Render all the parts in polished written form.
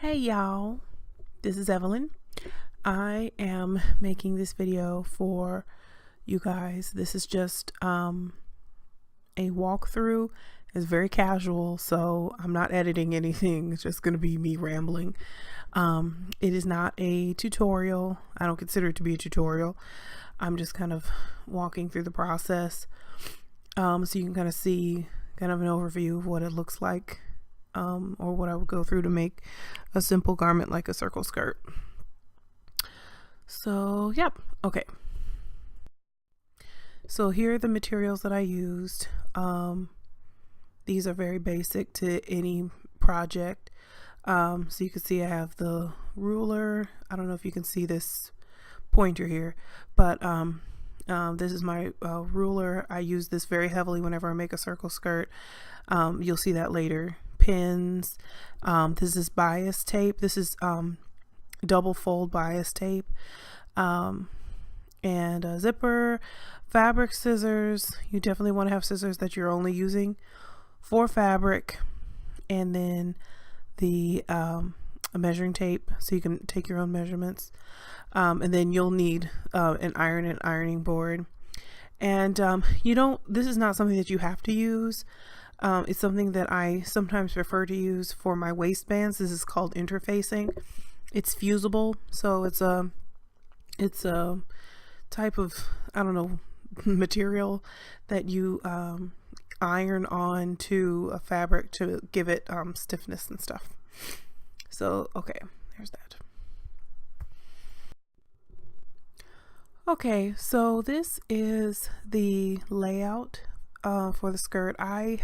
Hey y'all, this is Evelyn. I am making this video for you guys. This is just a walkthrough. It's very casual, so I'm not editing anything. It's just going to be me rambling. It is not a tutorial. I don't consider it to be a tutorial. I'm just kind of walking through the process, so you can kind of see kind of an overview of what it looks like, or what I would go through to make a simple garment like a circle skirt. So yep, okay. So here are the materials that I used. These are very basic to any project. So you can see I have the ruler. I don't know if you can see this pointer here, but this is my ruler. I use this very heavily whenever I make a circle skirt. You'll see that later. Pins. This is bias tape. This is double fold bias tape, and a zipper, fabric scissors. You definitely want to have scissors that you're only using for fabric, and then the measuring tape so you can take your own measurements, and then you'll need an iron and ironing board. And this is not something that you have to use. It's something that I sometimes prefer to use for my waistbands. This is called interfacing. It's fusible, so it's a type of, I don't know, material that you iron on to a fabric to give it stiffness and stuff. So okay, there's that. Okay, so this is the layout for the skirt. I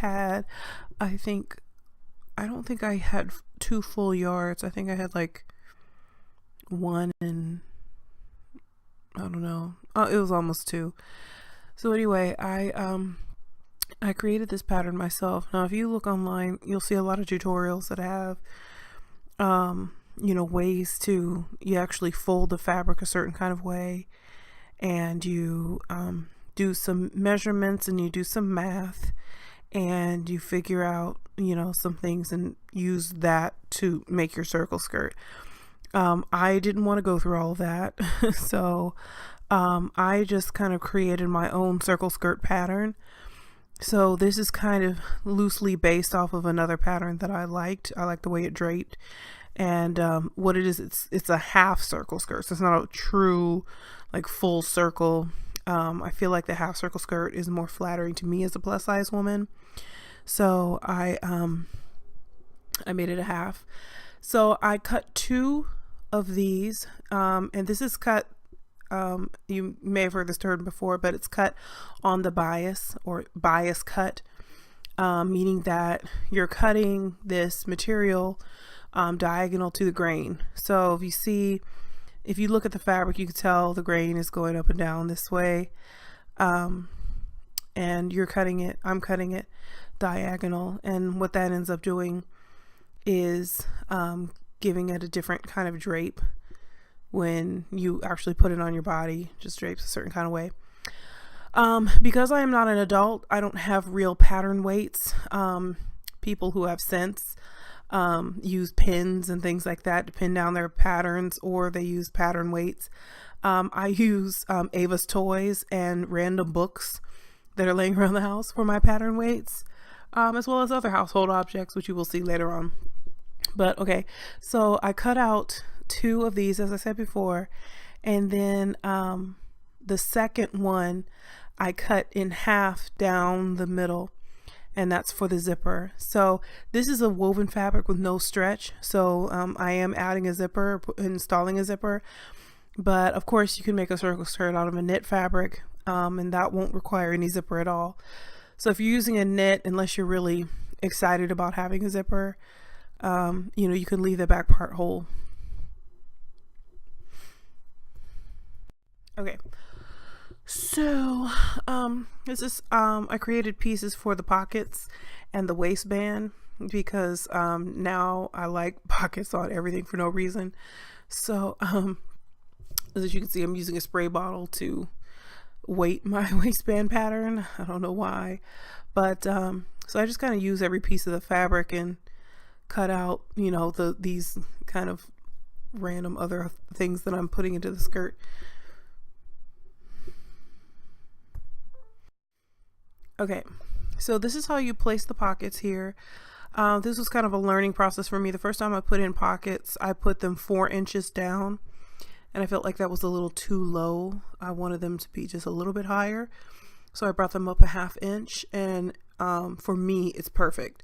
don't think I had 2 full yards. I think I had like 1 and I don't know. Oh, it was almost 2. So anyway, I created this pattern myself. Now, if you look online, you'll see a lot of tutorials that have ways to you actually fold the fabric a certain kind of way, and you do some measurements and you do some math and you figure out some things and use that to make your circle skirt. I didn't want to go through all of that so I just kind of created my own circle skirt pattern. So this is kind of loosely based off of another pattern that I liked. I like the way it draped, and what it is, it's a half circle skirt, so it's not a true like full circle. I feel like the half circle skirt is more flattering to me as a plus size woman, so I made it a half. So I cut 2 of these, and this is cut, you may have heard this term before, but it's cut on the bias, or bias cut, meaning that you're cutting this material diagonal to the grain. So if you look at the fabric, you can tell the grain is going up and down this way, and I'm cutting it diagonal, and what that ends up doing is giving it a different kind of drape. When you actually put it on your body, just drapes a certain kind of way. Because I am not an adult, I don't have real pattern weights. People who have sense use pins and things like that to pin down their patterns, or they use pattern weights. I use Ava's toys and random books that are laying around the house for my pattern weights, as well as other household objects, which you will see later on. But okay, so I cut out 2 of these, as I said before, and then the second one I cut in half down the middle, and that's for the zipper. So this is a woven fabric with no stretch, so I am adding a zipper, installing a zipper, but of course you can make a circle skirt out of a knit fabric, and that won't require any zipper at all. So if you're using a knit, unless you're really excited about having a zipper, you can leave the back part whole. Okay, so this is I created pieces for the pockets and the waistband, because now I like pockets on everything for no reason. So as you can see, I'm using a spray bottle to weight my waistband pattern. I don't know why, but so I just kind of use every piece of the fabric and cut out, you know, these kind of random other things that I'm putting into the skirt. Okay, so this is how you place the pockets here. This was kind of a learning process for me. The first time I put in pockets, I put them 4 inches down, and I felt like that was a little too low. I wanted them to be just a little bit higher, so I brought them up a 1/2 inch, and for me, it's perfect.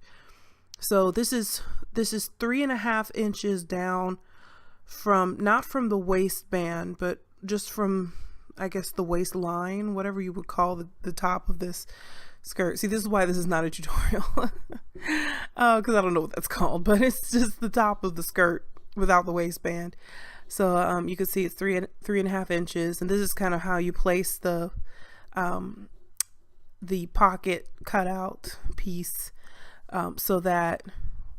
So this is 3.5 inches down from, not from the waistband, but just from, I guess, the waistline, whatever you would call the top of this skirt. See, this is why this is not a tutorial, because I don't know what that's called, but it's just the top of the skirt without the waistband. So you can see it's 3.5 inches, and this is kind of how you place the pocket cutout piece, so that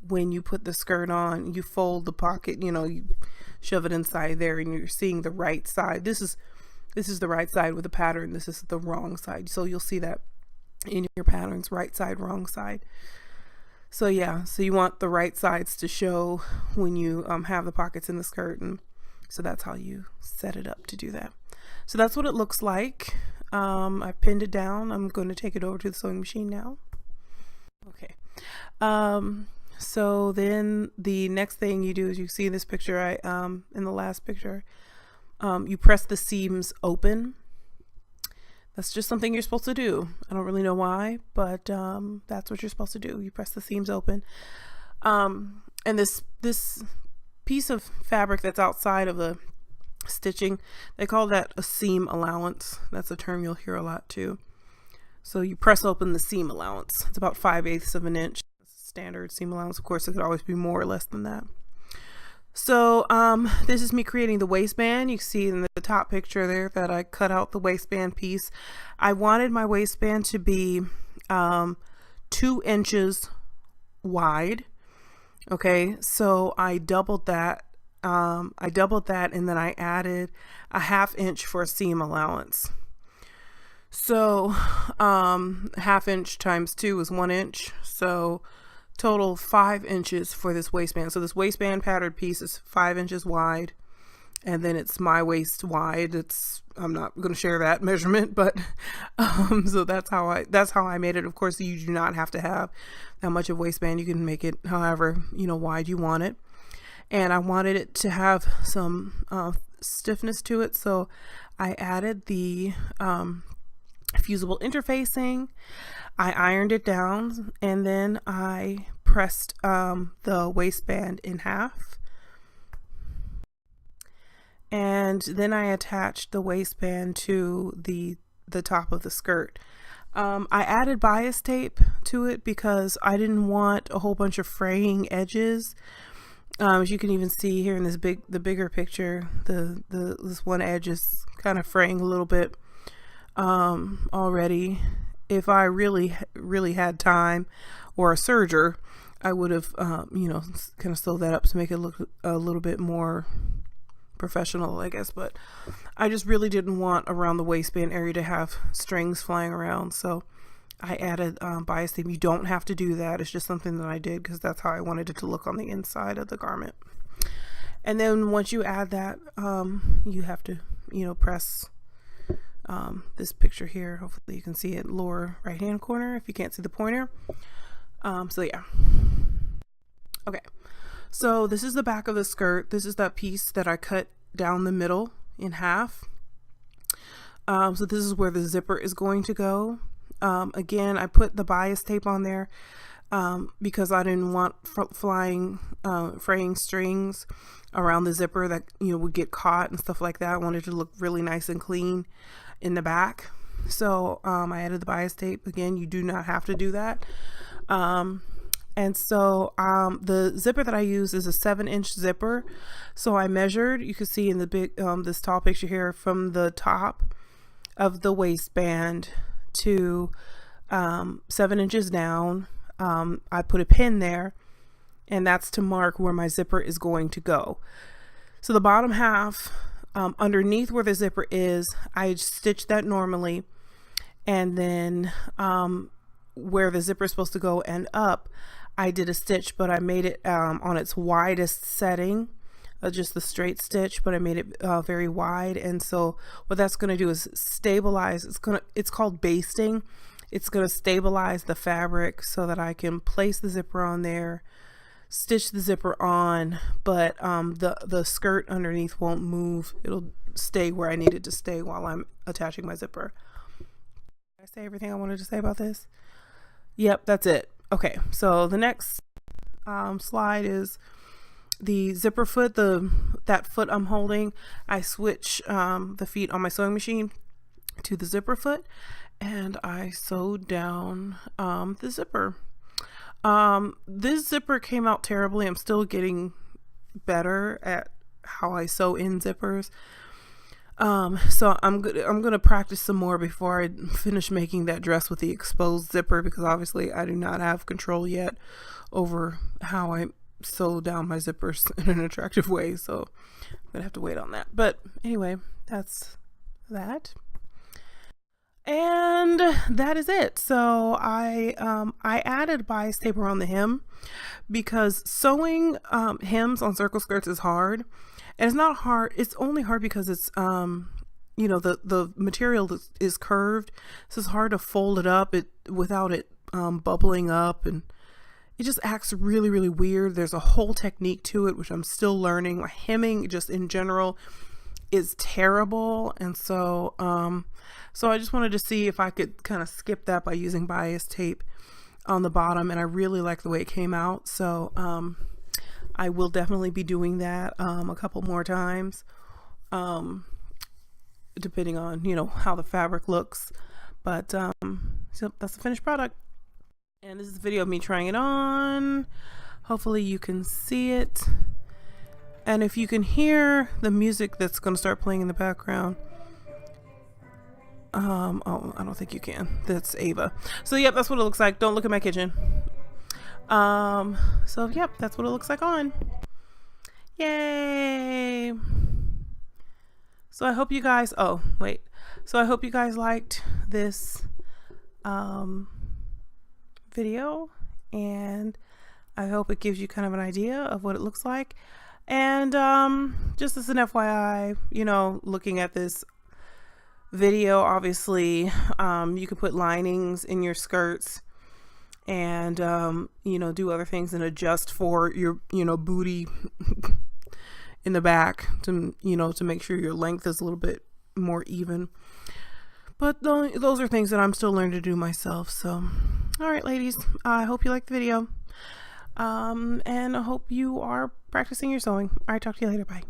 when you put the skirt on, you fold the pocket, you know, you shove it inside there, and you're seeing the right side. This is the right side with the pattern. This is the wrong side. So you'll see that in your patterns, right side, wrong side. So yeah, so you want the right sides to show when you have the pockets in the skirt, and so that's how you set it up to do that. So that's what it looks like. I pinned it down. I'm going to take it over to the sewing machine now. Okay. So then the next thing you do is, you see this picture, in the last picture, you press the seams open. That's just something you're supposed to do. I don't really know why, but that's what you're supposed to do. You press the seams open. And this piece of fabric that's outside of the stitching, they call that a seam allowance. That's a term you'll hear a lot too. So you press open the seam allowance. It's about 5/8 of an inch. Standard seam allowance. Of course, it could always be more or less than that. So this is me creating the waistband. You can see in the top picture there that I cut out the waistband piece. I wanted my waistband to be 2 inches wide. Okay, so I doubled that. And then I added a 1/2 inch for a seam allowance. So 1/2 inch times 2 is 1 inch. So total 5 inches for this waistband. So this waistband patterned piece is 5 inches wide, and then it's my waist wide. I'm not going to share that measurement, but so that's how I made it. Of course, you do not have to have that much of waistband. You can make it however, you know, wide you want it. And I wanted it to have some stiffness to it, so I added the fusible interfacing. I ironed it down, and then I pressed the waistband in half, and then I attached the waistband to the top of the skirt. I added bias tape to it because I didn't want a whole bunch of fraying edges. As you can even see here in the bigger picture, this one edge is kind of fraying a little bit already. If I really had time or a serger, I would have you know, kind of sewed that up to make it look a little bit more professional, I guess. But I just really didn't want around the waistband area to have strings flying around, so I added bias tape. You don't have to do that. It's just something that I did because that's how I wanted it to look on the inside of the garment. And then once you add that, you have to, you know, press this picture here. Hopefully you can see it, lower right hand corner if you can't see the pointer. So yeah. Okay, so this is the back of the skirt. This is that piece that I cut down the middle in half. So this is where the zipper is going to go. Again, I put the bias tape on there because I didn't want fraying strings around the zipper that, you know, would get caught and stuff like that. I wanted it to look really nice and clean in the back. So I added the bias tape. Again, you do not have to do that. And so the zipper that I use is a 7-inch zipper. So I measured, you can see in the big this tall picture here, from the top of the waistband to 7 inches down. I put a pin there, and that's to mark where my zipper is going to go. So the bottom half, underneath where the zipper is, I stitched that normally, and then where the zipper is supposed to go and up, I did a stitch, but I made it on its widest setting, just the straight stitch, but I made it very wide. And so what that's going to do is stabilize. It's called basting. It's going to stabilize the fabric so that I can place the zipper on there, stitch the zipper on, but the skirt underneath won't move. It'll stay where I need it to stay while I'm attaching my zipper. Did I say everything I wanted to say about this? Yep, that's it. Okay, so the next slide is the zipper foot. That foot I'm holding, I switch the feet on my sewing machine to the zipper foot, and I sewed down the zipper. This zipper came out terribly. I'm still getting better at how I sew in zippers. So I'm gonna practice some more before I finish making that dress with the exposed zipper, because obviously I do not have control yet over how I sew down my zippers in an attractive way. So I'm gonna have to wait on that. But anyway, that's that. And that is it. So I added bias tape around the hem because sewing hems on circle skirts is hard. And it's not hard. It's only hard because it's you know, the material is curved, so it's hard to fold it up without it bubbling up, and it just acts really, really weird. There's a whole technique to it, which I'm still learning. My hemming just in general is terrible, and so I just wanted to see if I could kind of skip that by using bias tape on the bottom, and I really like the way it came out. So I will definitely be doing that a couple more times, depending on, you know, how the fabric looks. But so that's the finished product, and this is a video of me trying it on. Hopefully you can see it, and if you can hear the music that's going to start playing in the background. Oh, I don't think you can. That's Ava. So yep, that's what it looks like. Don't look at my kitchen. So yep, that's what it looks like on. Yay. So I hope you guys, so I hope you guys liked this video, and I hope it gives you kind of an idea of what it looks like. And just as an FYI, you know, looking at this video, obviously you can put linings in your skirts and you know, do other things and adjust for your, you know, booty in the back to, you know, to make sure your length is a little bit more even. But those are things that I'm still learning to do myself. So all right, ladies, I hope you liked the video, and I hope you are practicing your sewing. All right, talk to you later. Bye.